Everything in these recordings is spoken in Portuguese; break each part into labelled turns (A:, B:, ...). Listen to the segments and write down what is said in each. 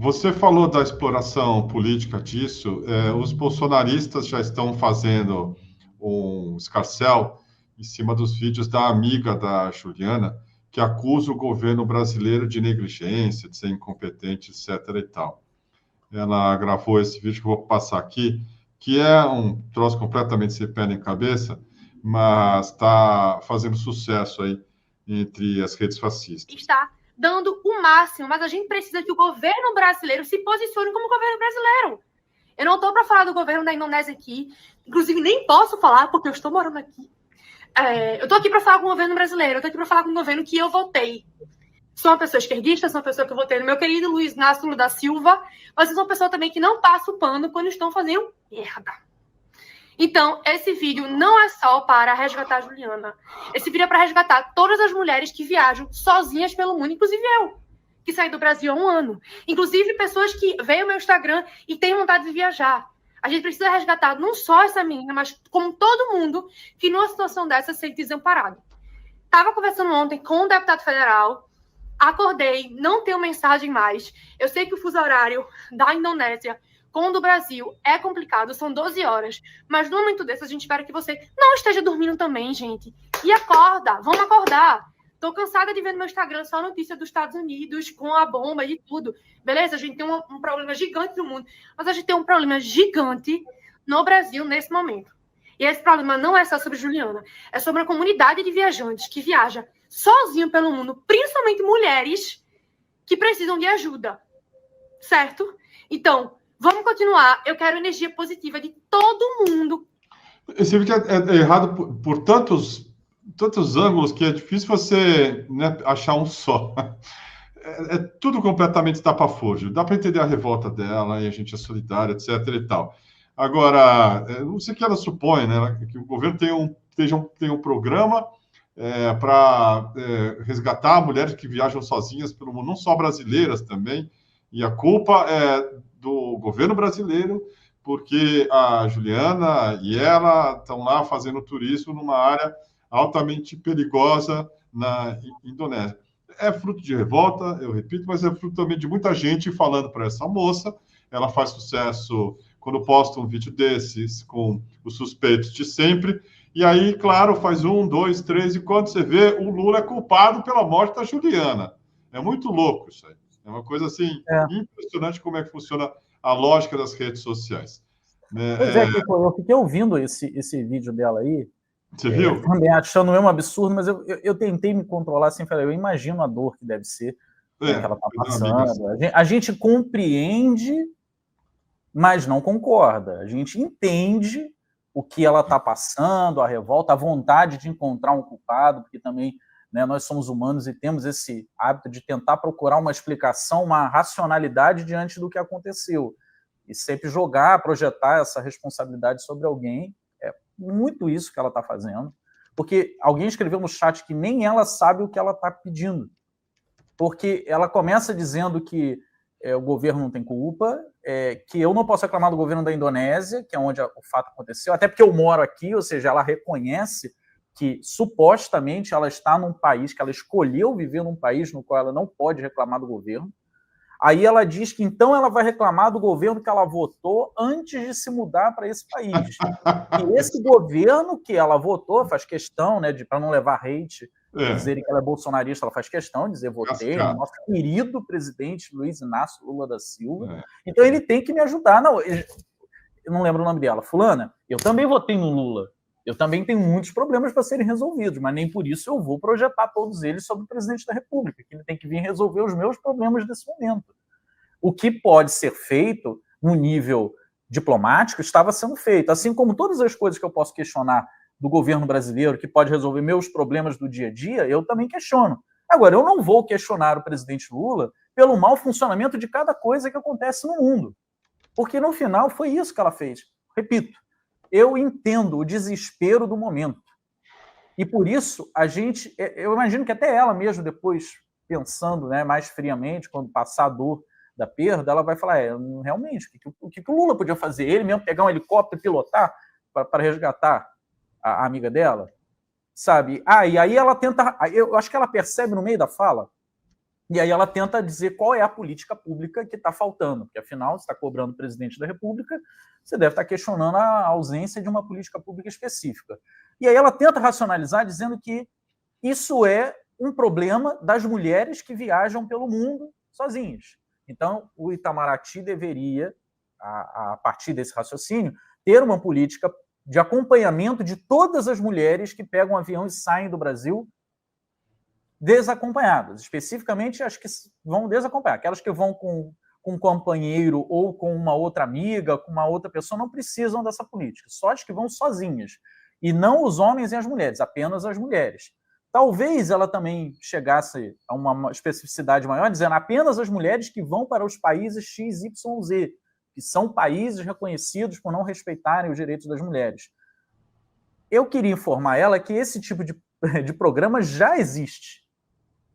A: Você falou da exploração política disso. Os bolsonaristas já estão fazendo um escarcéu em cima dos vídeos da amiga da Juliana, que acusa o governo brasileiro de negligência, de ser incompetente, etc. e tal. Ela gravou esse vídeo que eu vou passar aqui, que é um troço completamente sem pé nem cabeça, mas está fazendo sucesso aí entre as redes fascistas.
B: Está dando o máximo, mas a gente precisa que o governo brasileiro se posicione como governo brasileiro. Eu não estou para falar do governo da Indonésia aqui, inclusive nem posso falar porque eu estou morando aqui. Eu estou aqui para falar com o governo brasileiro, eu estou aqui para falar com o governo que eu votei. Sou uma pessoa esquerdista, sou uma pessoa que eu votei no meu querido Luiz Inácio Lula da Silva, mas eu sou uma pessoa também que não passa o pano quando estão fazendo merda. Então, esse vídeo não é só para resgatar a Juliana. Esse vídeo é para resgatar todas as mulheres que viajam sozinhas pelo mundo, inclusive eu, que saí do Brasil há 1 ano. Inclusive, pessoas que veem o meu Instagram e têm vontade de viajar. A gente precisa resgatar não só essa menina, mas como todo mundo que numa situação dessa se sente desamparado. Estava conversando ontem com um deputado federal, acordei, não tenho mensagem mais. Eu sei que o fuso horário da Indonésia com o do Brasil é complicado, são 12 horas. Mas no momento desse, a gente espera que você não esteja dormindo também, gente. E acorda, vamos acordar. Tô cansada de ver no meu Instagram só notícia dos Estados Unidos com a bomba e tudo. Beleza, a gente tem um problema gigante no mundo, mas a gente tem um problema gigante no Brasil nesse momento. E esse problema não é só sobre Juliana, é sobre a comunidade de viajantes que viaja sozinho pelo mundo, principalmente mulheres que precisam de ajuda, certo? Então, vamos continuar. Eu quero energia positiva de todo mundo.
A: Esse vídeo é errado por tantos ângulos que é difícil você, né, achar um só. É tudo completamente estapafúrdio. Dá para entender a revolta dela e a gente é solidário, etc. e tal. Agora, não sei o que ela supõe, né? Que o governo tem um programa para resgatar mulheres que viajam sozinhas pelo mundo, não só brasileiras também. E a culpa é do governo brasileiro, porque a Juliana e ela estão lá fazendo turismo numa área altamente perigosa na Indonésia. É fruto de revolta, eu repito, mas é fruto também de muita gente falando para essa moça. Ela faz sucesso quando posta um vídeo desses com os suspeitos de sempre. E aí, claro, faz 1, 2, 3, e quando você vê, o Lula é culpado pela morte da Juliana. É muito louco isso aí. É uma coisa assim, impressionante como é que funciona a lógica das redes sociais.
C: Pois é, Kiko, eu fiquei ouvindo esse vídeo dela aí.
A: Você viu?
C: Também achando mesmo absurdo, mas eu tentei me controlar assim, falei, eu imagino a dor que deve ser que ela está passando. A gente compreende, mas não concorda. A gente entende o que ela está passando, a revolta, a vontade de encontrar um culpado, porque também, né, nós somos humanos e temos esse hábito de tentar procurar uma explicação, uma racionalidade diante do que aconteceu. E sempre projetar essa responsabilidade sobre alguém. É muito isso que ela está fazendo. Porque alguém escreveu no chat que nem ela sabe o que ela está pedindo. Porque ela começa dizendo que o governo não tem culpa, que eu não posso reclamar do governo da Indonésia, que é onde o fato aconteceu, até porque eu moro aqui, ou seja, ela reconhece que supostamente ela está num país, que ela escolheu viver num país no qual ela não pode reclamar do governo. Aí ela diz que então ela vai reclamar do governo que ela votou antes de se mudar para esse país. E esse governo que ela votou faz questão, né, para não levar hate, dizerem que ela é bolsonarista, ela faz questão de dizer votei no nosso querido presidente Luiz Inácio Lula da Silva. Então ele tem que me ajudar. Não, eu não lembro o nome dela. Fulana, eu também votei no Lula. Eu também tenho muitos problemas para serem resolvidos, mas nem por isso eu vou projetar todos eles sobre o presidente da República, que ele tem que vir resolver os meus problemas nesse momento. O que pode ser feito no nível diplomático estava sendo feito, assim como todas as coisas que eu posso questionar do governo brasileiro, que pode resolver meus problemas do dia a dia, eu também questiono. Agora, eu não vou questionar o presidente Lula pelo mau funcionamento de cada coisa que acontece no mundo, porque no final foi isso que ela fez. Repito, eu entendo o desespero do momento. E por isso, eu imagino que até ela mesmo, depois, pensando, né, mais friamente, quando passar a dor da perda, ela vai falar, realmente, o que o Lula podia fazer? Ele mesmo pegar um helicóptero e pilotar para resgatar a amiga dela? Sabe? E aí ela tenta... Eu acho que ela percebe no meio da fala E aí ela tenta dizer qual é a política pública que está faltando, porque afinal, você está cobrando o presidente da República, você deve estar questionando a ausência de uma política pública específica. E aí ela tenta racionalizar dizendo que isso é um problema das mulheres que viajam pelo mundo sozinhas. Então, o Itamaraty deveria, a partir desse raciocínio, ter uma política de acompanhamento de todas as mulheres que pegam um avião e saem do Brasil desacompanhadas. Especificamente, as que vão desacompanhar. Aquelas que vão com um companheiro ou com uma outra amiga, com uma outra pessoa, não precisam dessa política. Só as que vão sozinhas. E não os homens e as mulheres, apenas as mulheres. Talvez ela também chegasse a uma especificidade maior, dizendo apenas as mulheres que vão para os países XYZ, que são países reconhecidos por não respeitarem os direitos das mulheres. Eu queria informar ela que esse tipo de programa já existe.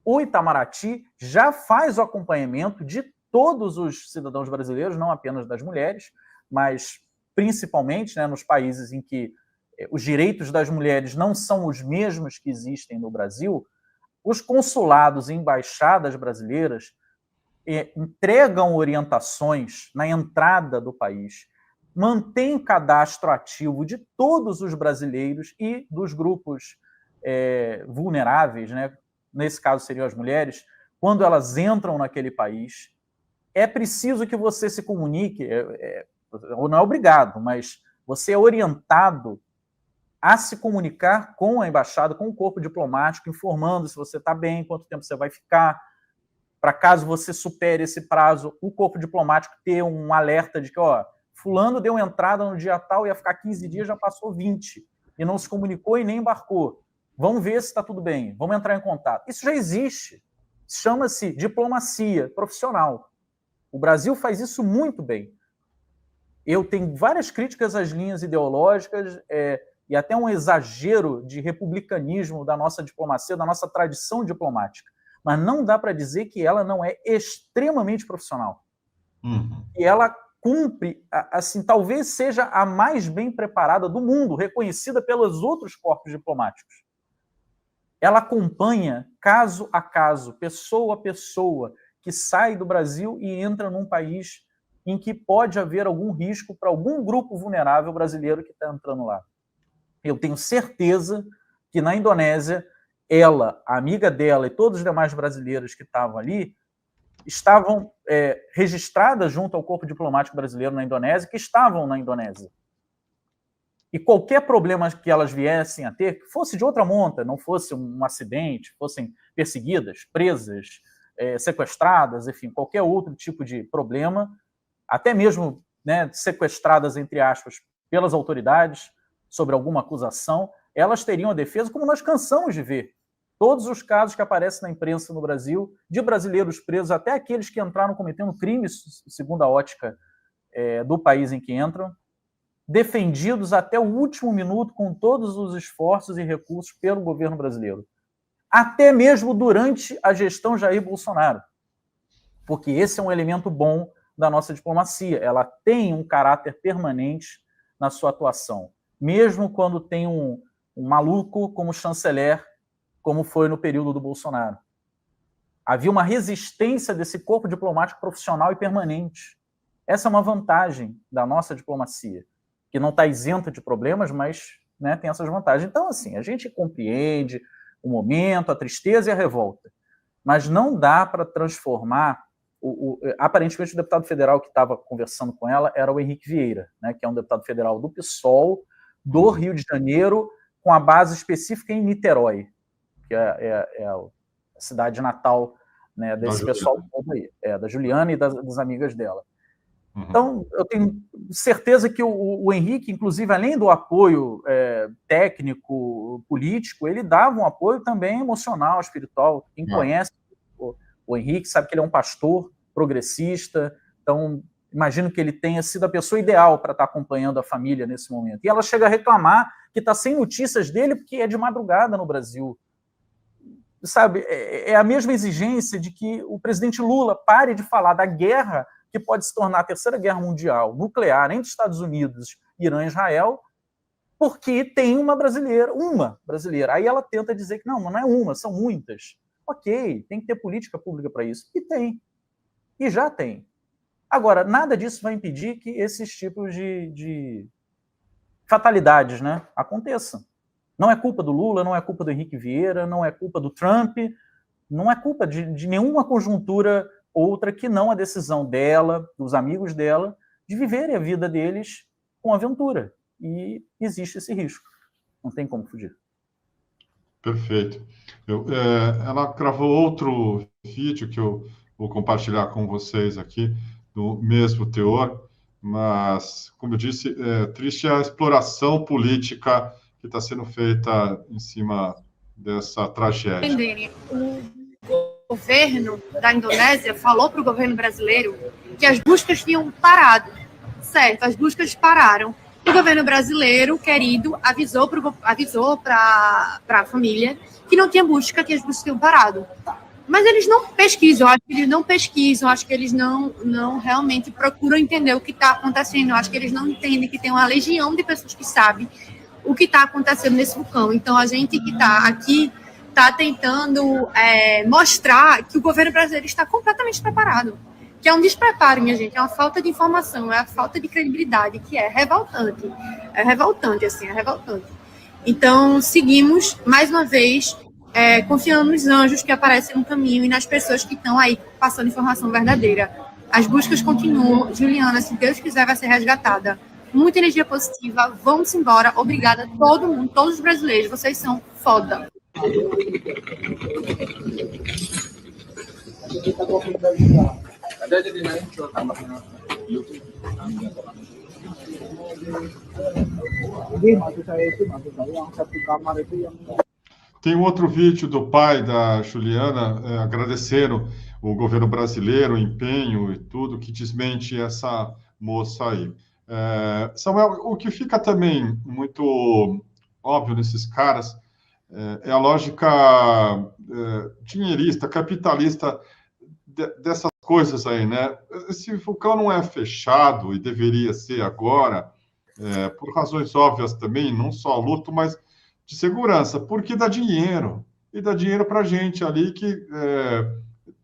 C: O Itamaraty já faz o acompanhamento de todos os cidadãos brasileiros, não apenas das mulheres, mas principalmente, né, nos países em que os direitos das mulheres não são os mesmos que existem no Brasil. Os consulados e embaixadas brasileiras entregam orientações na entrada do país, mantêm cadastro ativo de todos os brasileiros e dos grupos vulneráveis, né? Nesse caso seriam as mulheres, quando elas entram naquele país. É preciso que você se comunique, não é obrigado, mas você é orientado a se comunicar com a embaixada, com o corpo diplomático, informando se você está bem, quanto tempo você vai ficar, para caso você supere esse prazo, o corpo diplomático ter um alerta de que, ó, fulano deu entrada no dia tal, ia ficar 15 dias, já passou 20, e não se comunicou e nem embarcou. Vamos ver se está tudo bem, vamos entrar em contato. Isso já existe, chama-se diplomacia profissional. O Brasil faz isso muito bem. Eu tenho várias críticas às linhas ideológicas e até um exagero de republicanismo da nossa diplomacia, da nossa tradição diplomática. Mas não dá para dizer que ela não é extremamente profissional. E ela cumpre, assim, talvez seja a mais bem preparada do mundo, reconhecida pelos outros corpos diplomáticos. Ela acompanha, caso a caso, pessoa a pessoa, que sai do Brasil e entra num país em que pode haver algum risco para algum grupo vulnerável brasileiro que está entrando lá. Eu tenho certeza que na Indonésia, ela, a amiga dela e todos os demais brasileiros que estavam ali, estavam registradas junto ao corpo diplomático brasileiro na Indonésia, que estavam na Indonésia. E qualquer problema que elas viessem a ter, que fosse de outra monta, não fosse um acidente, fossem perseguidas, presas, sequestradas, enfim, qualquer outro tipo de problema, até mesmo, né, sequestradas, entre aspas, pelas autoridades, sobre alguma acusação, elas teriam a defesa, como nós cansamos de ver. Todos os casos que aparecem na imprensa no Brasil, de brasileiros presos, até aqueles que entraram cometendo crimes, segundo a ótica do país em que entram, defendidos até o último minuto com todos os esforços e recursos pelo governo brasileiro. Até mesmo durante a gestão Jair Bolsonaro. Porque esse é um elemento bom da nossa diplomacia. Ela tem um caráter permanente na sua atuação. Mesmo quando tem um maluco como chanceler, como foi no período do Bolsonaro. Havia uma resistência desse corpo diplomático profissional e permanente. Essa é uma vantagem da nossa diplomacia, que não está isenta de problemas, mas, né, tem essas vantagens. Então, assim, a gente compreende o momento, a tristeza e a revolta, mas não dá para transformar... Aparentemente, o deputado federal que estava conversando com ela era o Henrique Vieira, né, que é um deputado federal do PSOL, do Rio de Janeiro, com a base específica em Niterói, que é a cidade natal, né, desse pessoal todo aí, da Juliana e das amigas dela. Então, eu tenho certeza que o Henrique, inclusive, além do apoio técnico, político, ele dava um apoio também emocional, espiritual. Quem conhece o Henrique sabe que ele é um pastor progressista, então imagino que ele tenha sido a pessoa ideal para estar acompanhando a família nesse momento. E ela chega a reclamar que está sem notícias dele porque é de madrugada no Brasil. Sabe, é a mesma exigência de que o presidente Lula pare de falar da guerra que pode se tornar a terceira guerra mundial nuclear entre Estados Unidos, Irã e Israel, porque tem uma brasileira. Aí ela tenta dizer que não é uma, são muitas. Ok, tem que ter política pública para isso. E tem. E já tem. Agora, nada disso vai impedir que esses tipos de fatalidades, né, aconteçam. Não é culpa do Lula, não é culpa do Henrique Vieira, não é culpa do Trump, não é culpa de nenhuma conjuntura outra que não a decisão dela, dos amigos dela, de viverem a vida deles com aventura. E existe esse risco. Não tem como fugir.
A: Perfeito. Ela gravou outro vídeo que eu vou compartilhar com vocês aqui, do mesmo teor, mas, como eu disse, triste a exploração política que está sendo feita em cima dessa tragédia.
B: O governo da Indonésia falou para o governo brasileiro que as buscas tinham parado. Certo, as buscas pararam. O governo brasileiro, querido, avisou para a família que não tinha busca, que as buscas tinham parado. Mas eles não pesquisam, acho que eles não realmente procuram entender o que está acontecendo. Eu acho que eles não entendem que tem uma legião de pessoas que sabem o que está acontecendo nesse vulcão. Então, a gente que está aqui está tentando mostrar que o governo brasileiro está completamente preparado. Que é um despreparo, minha gente, é uma falta de informação, é a falta de credibilidade, que é revoltante. É revoltante. Então, seguimos, mais uma vez, confiando nos anjos que aparecem no caminho e nas pessoas que estão aí passando informação verdadeira. As buscas continuam. Juliana, se Deus quiser, vai ser resgatada. Muita energia positiva, vamos embora. Obrigada a todo mundo, todos os brasileiros, vocês são foda.
A: Tem um outro vídeo do pai da Juliana agradecendo o governo brasileiro, o empenho e tudo, que desmente essa moça aí. Samuel, o que fica também muito óbvio nesses caras é a lógica dinheirista, capitalista dessas coisas aí, né? Esse vulcão não é fechado e deveria ser agora, por razões óbvias também, não só luto, mas de segurança, porque dá dinheiro. E dá dinheiro para a gente ali,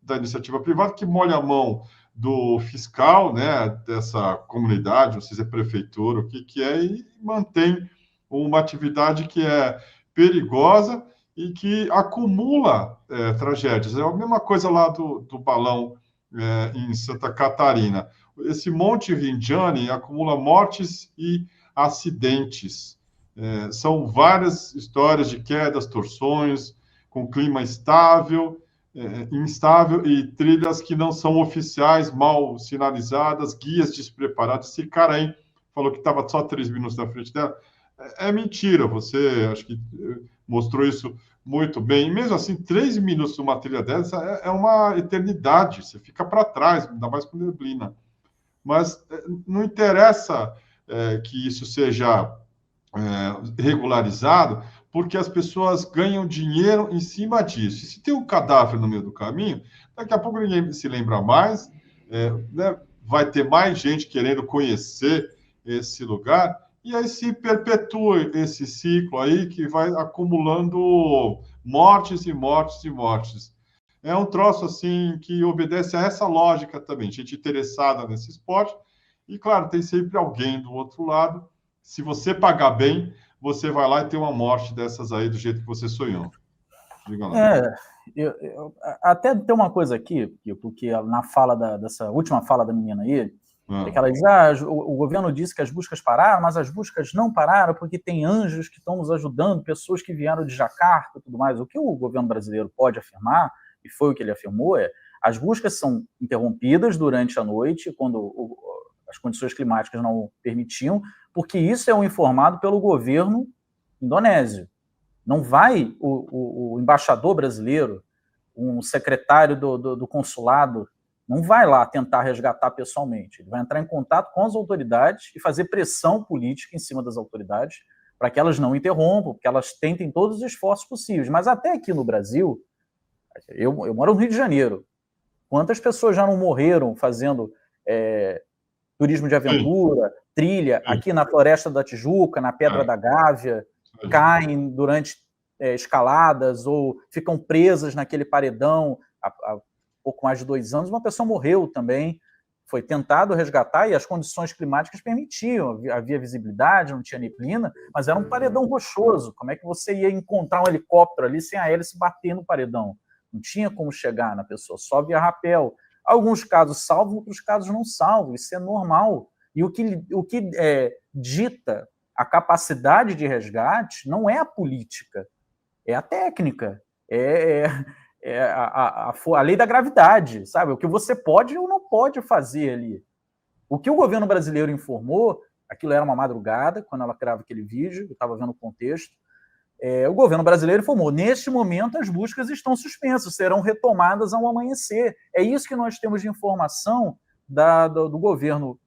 A: da iniciativa privada, que molha a mão do fiscal, né, dessa comunidade, ou seja, prefeitura, o que é, e mantém uma atividade que é perigosa e que acumula tragédias. É a mesma coisa lá do balão em Santa Catarina. Esse Monte Rinjani acumula mortes e acidentes. São várias histórias de quedas, torções, com clima instável e trilhas que não são oficiais, mal sinalizadas, guias despreparados. Esse cara aí falou que estava só 3 minutos na frente dela. É mentira, você acho que mostrou isso muito bem. E mesmo assim, 3 minutos numa trilha dessa é uma eternidade. Você fica para trás, ainda mais com neblina. Mas não interessa que isso seja regularizado, porque as pessoas ganham dinheiro em cima disso. E se tem um cadáver no meio do caminho, daqui a pouco ninguém se lembra mais, né? Vai ter mais gente querendo conhecer esse lugar, e aí se perpetua esse ciclo aí que vai acumulando mortes e mortes e mortes. É um troço assim que obedece a essa lógica também, gente interessada nesse esporte, e claro, tem sempre alguém do outro lado. Se você pagar bem, você vai lá e tem uma morte dessas aí do jeito que você sonhou. Diga lá.
C: Até tem uma coisa aqui, porque na fala dessa última fala da menina aí, é que ela diz, o governo disse que as buscas pararam, mas as buscas não pararam porque tem anjos que estão nos ajudando, pessoas que vieram de Jacarta e tudo mais. O que o governo brasileiro pode afirmar, e foi o que ele afirmou, as buscas são interrompidas durante a noite, quando as condições climáticas não permitiam, porque isso é informado pelo governo indonésio. Não vai o embaixador brasileiro, um secretário do consulado, não vai lá tentar resgatar pessoalmente. Ele vai entrar em contato com as autoridades e fazer pressão política em cima das autoridades para que elas não interrompam, que elas tentem todos os esforços possíveis. Mas até aqui no Brasil, eu moro no Rio de Janeiro, quantas pessoas já não morreram fazendo turismo de aventura, trilha, aqui na Floresta da Tijuca, na Pedra da Gávea, caem durante escaladas ou ficam presas naquele paredão há pouco mais de 2 anos. Uma pessoa morreu também, foi tentado resgatar e as condições climáticas permitiam, havia visibilidade, não tinha neblina, mas era um paredão rochoso. Como é que você ia encontrar um helicóptero ali sem a hélice bater no paredão? Não tinha como chegar na pessoa, só via rapel. Alguns casos salvam, outros casos não salvam, isso é normal. E o que dita a capacidade de resgate não é a política, é a técnica, a lei da gravidade, sabe? O que você pode ou não pode fazer ali. O que o governo brasileiro informou, aquilo era uma madrugada, quando ela gravava aquele vídeo, eu estava vendo o contexto, o governo brasileiro informou, neste momento as buscas estão suspensas, serão retomadas ao amanhecer. É isso que nós temos de informação do governo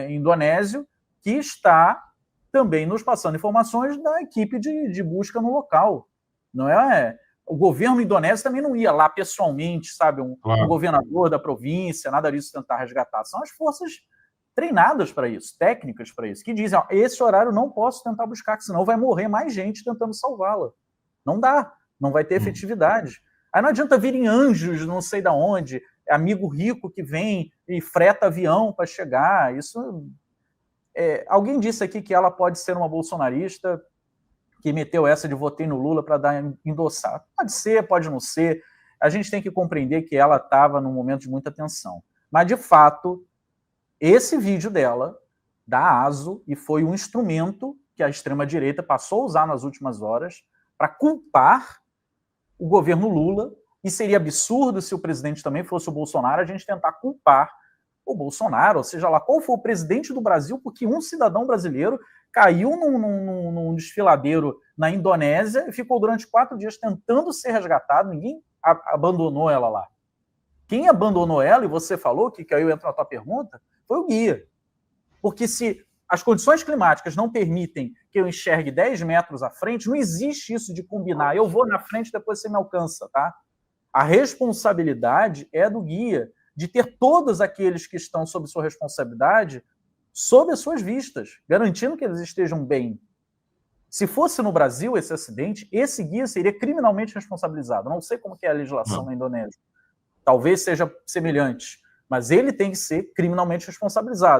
C: indonésio, que está também nos passando informações da equipe de busca no local. Não é... O governo indonésio também não ia lá pessoalmente, sabe, um governador da província, nada disso, tentar resgatar. São as forças treinadas para isso, técnicas para isso, que dizem, esse horário não posso tentar buscar, que senão vai morrer mais gente tentando salvá-la. Não dá, não vai ter efetividade. Aí não adianta virem anjos, não sei de onde, amigo rico que vem e freta avião para chegar. Isso... alguém disse aqui que ela pode ser uma bolsonarista, que meteu essa de votei no Lula para endossar. Pode ser, pode não ser. A gente tem que compreender que ela estava num momento de muita tensão. Mas, de fato, esse vídeo dela dá aso e foi um instrumento que a extrema-direita passou a usar nas últimas horas para culpar o governo Lula, e seria absurdo se o presidente também fosse o Bolsonaro, a gente tentar culpar o Bolsonaro, ou seja lá, qual foi o presidente do Brasil, porque um cidadão brasileiro caiu num desfiladeiro na Indonésia e ficou durante 4 dias tentando ser resgatado, ninguém abandonou ela lá. Quem abandonou ela, e você falou, que aí entra na tua pergunta, foi o guia. Porque se as condições climáticas não permitem que eu enxergue 10 metros à frente, não existe isso de combinar, eu vou na frente, depois você me alcança, tá? A responsabilidade é do guia, de ter todos aqueles que estão sob sua responsabilidade sob as suas vistas, garantindo que eles estejam bem. Se fosse no Brasil esse acidente, esse guia seria criminalmente responsabilizado. Não sei como que é a legislação na Indonésia. Talvez seja semelhante, mas ele tem que ser criminalmente responsabilizado.